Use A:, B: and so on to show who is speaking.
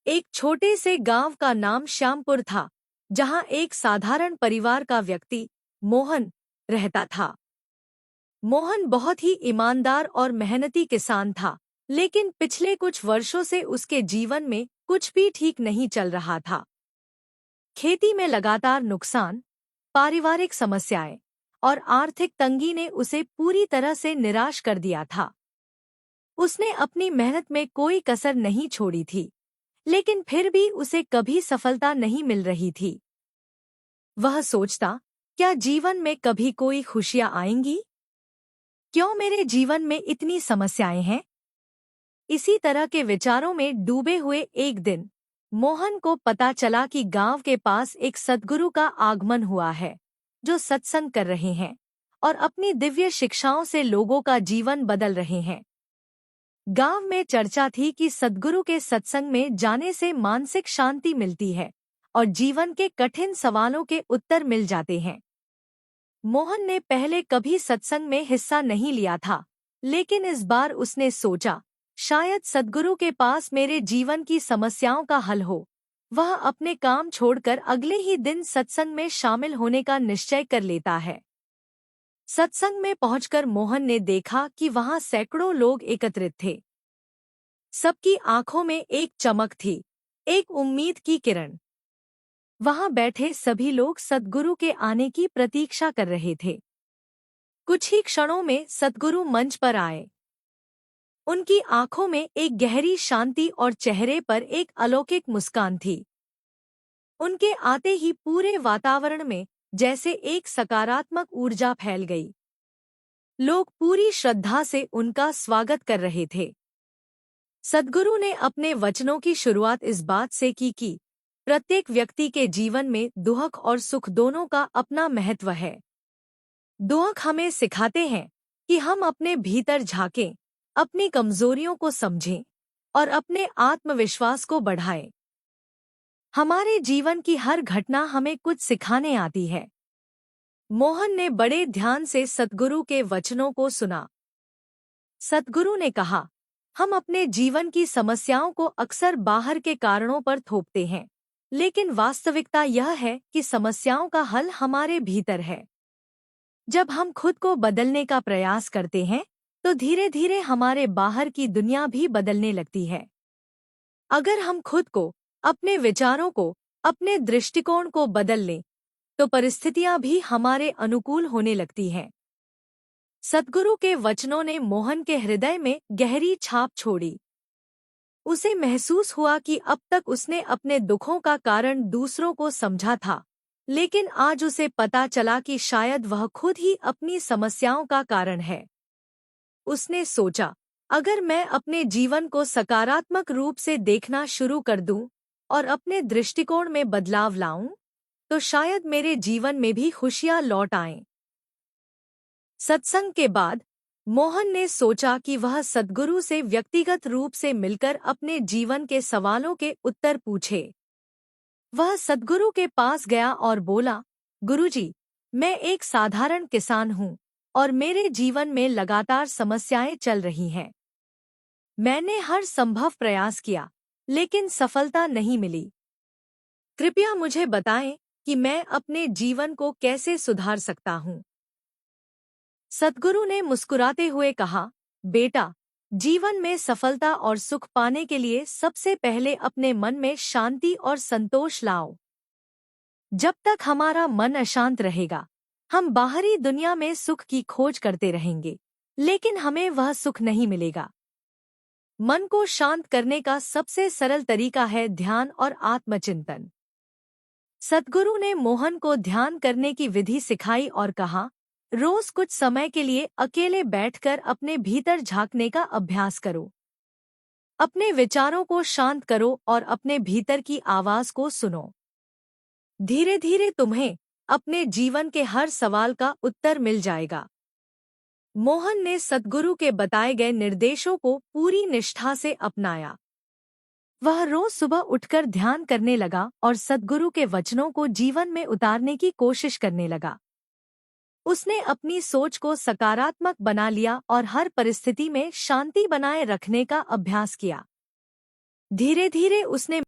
A: एक छोटे से गांव का नाम श्यामपुर था, जहां एक साधारण परिवार का व्यक्ति मोहन रहता था। मोहन बहुत ही ईमानदार और मेहनती किसान था, लेकिन पिछले कुछ वर्षों से उसके जीवन में कुछ भी ठीक नहीं चल रहा था। खेती में लगातार नुकसान, पारिवारिक समस्याएं और आर्थिक तंगी ने उसे पूरी तरह से निराश कर दिया था। उसने अपनी मेहनत में कोई कसर नहीं छोड़ी थी, लेकिन फिर भी उसे कभी सफलता नहीं मिल रही थी। वह सोचता, क्या जीवन में कभी कोई खुशियां आएंगी? क्यों मेरे जीवन में इतनी समस्याएं हैं? इसी तरह के विचारों में डूबे हुए एक दिन मोहन को पता चला कि गांव के पास एक सद्गुरु का आगमन हुआ है, जो सत्संग कर रहे हैं और अपनी दिव्य शिक्षाओं से लोगों का जीवन बदल रहे हैं। गांव में चर्चा थी कि सद्गुरु के सत्संग में जाने से मानसिक शांति मिलती है और जीवन के कठिन सवालों के उत्तर मिल जाते हैं। मोहन ने पहले कभी सत्संग में हिस्सा नहीं लिया था, लेकिन इस बार उसने सोचा, शायद सद्गुरु के पास मेरे जीवन की समस्याओं का हल हो। वह अपने काम छोड़कर अगले ही दिन सत्संग में शामिल होने का निश्चय कर लेता है। सत्संग में पहुंचकर मोहन ने देखा कि वहां सैकड़ों लोग एकत्रित थे। सबकी आंखों में एक चमक थी, एक उम्मीद की किरण। वहां बैठे सभी लोग सद्गुरु के आने की प्रतीक्षा कर रहे थे। कुछ ही क्षणों में सद्गुरु मंच पर आए। उनकी आंखों में एक गहरी शांति और चेहरे पर एक अलौकिक मुस्कान थी। उनके आते ही पूरे वातावरण में जैसे एक सकारात्मक ऊर्जा फैल गई। लोग पूरी श्रद्धा से उनका स्वागत कर रहे थे। सद्गुरु ने अपने वचनों की शुरुआत इस बात से की कि प्रत्येक व्यक्ति के जीवन में दुख और सुख दोनों का अपना महत्व है। दुख हमें सिखाते हैं कि हम अपने भीतर झांकें, अपनी कमजोरियों को समझें और अपने आत्मविश्वास को बढ़ाएं। हमारे जीवन की हर घटना हमें कुछ सिखाने आती है। मोहन ने बड़े ध्यान से सद्गुरु के वचनों को सुना। सद्गुरु ने कहा, हम अपने जीवन की समस्याओं को अक्सर बाहर के कारणों पर थोपते हैं, लेकिन वास्तविकता यह है कि समस्याओं का हल हमारे भीतर है। जब हम खुद को बदलने का प्रयास करते हैं, तो धीरे धीरे हमारे बाहर की दुनिया भी बदलने लगती है। अगर हम खुद को, अपने विचारों को, अपने दृष्टिकोण को बदल लें, तो परिस्थितियां भी हमारे अनुकूल होने लगती हैं। सद्गुरु के वचनों ने मोहन के हृदय में गहरी छाप छोड़ी। उसे महसूस हुआ कि अब तक उसने अपने दुखों का कारण दूसरों को समझा था, लेकिन आज उसे पता चला कि शायद वह खुद ही अपनी समस्याओं का कारण है। उसने सोचा, अगर मैं अपने जीवन को सकारात्मक रूप से देखना शुरू कर दूं और अपने दृष्टिकोण में बदलाव लाऊं, तो शायद मेरे जीवन में भी खुशियां लौट आएं। सत्संग के बाद मोहन ने सोचा कि वह सद्गुरु से व्यक्तिगत रूप से मिलकर अपने जीवन के सवालों के उत्तर पूछे। वह सद्गुरु के पास गया और बोला, गुरुजी, मैं एक साधारण किसान हूँ और मेरे जीवन में लगातार समस्याएं चल रही हैं। मैंने हर संभव प्रयास किया, लेकिन सफलता नहीं मिली। कृपया मुझे बताएं कि मैं अपने जीवन को कैसे सुधार सकता हूँ। सद्गुरु ने मुस्कुराते हुए कहा, बेटा, जीवन में सफलता और सुख पाने के लिए सबसे पहले अपने मन में शांति और संतोष लाओ। जब तक हमारा मन अशांत रहेगा, हम बाहरी दुनिया में सुख की खोज करते रहेंगे, लेकिन हमें वह सुख नहीं मिलेगा। मन को शांत करने का सबसे सरल तरीका है ध्यान और आत्मचिंतन। सद्गुरु ने मोहन को ध्यान करने की विधि सिखाई और कहा, रोज कुछ समय के लिए अकेले बैठकर अपने भीतर झांकने का अभ्यास करो। अपने विचारों को शांत करो और अपने भीतर की आवाज को सुनो। धीरे धीरे तुम्हें अपने जीवन के हर सवाल का उत्तर मिल जाएगा। मोहन ने सद्गुरु के बताए गए निर्देशों को पूरी निष्ठा से अपनाया। वह रोज सुबह उठकर ध्यान करने लगा और सद्गुरु के वचनों को जीवन में उतारने की कोशिश करने लगा। उसने अपनी सोच को सकारात्मक बना लिया और हर परिस्थिति में शांति बनाए रखने का अभ्यास किया। धीरे धीरे उसने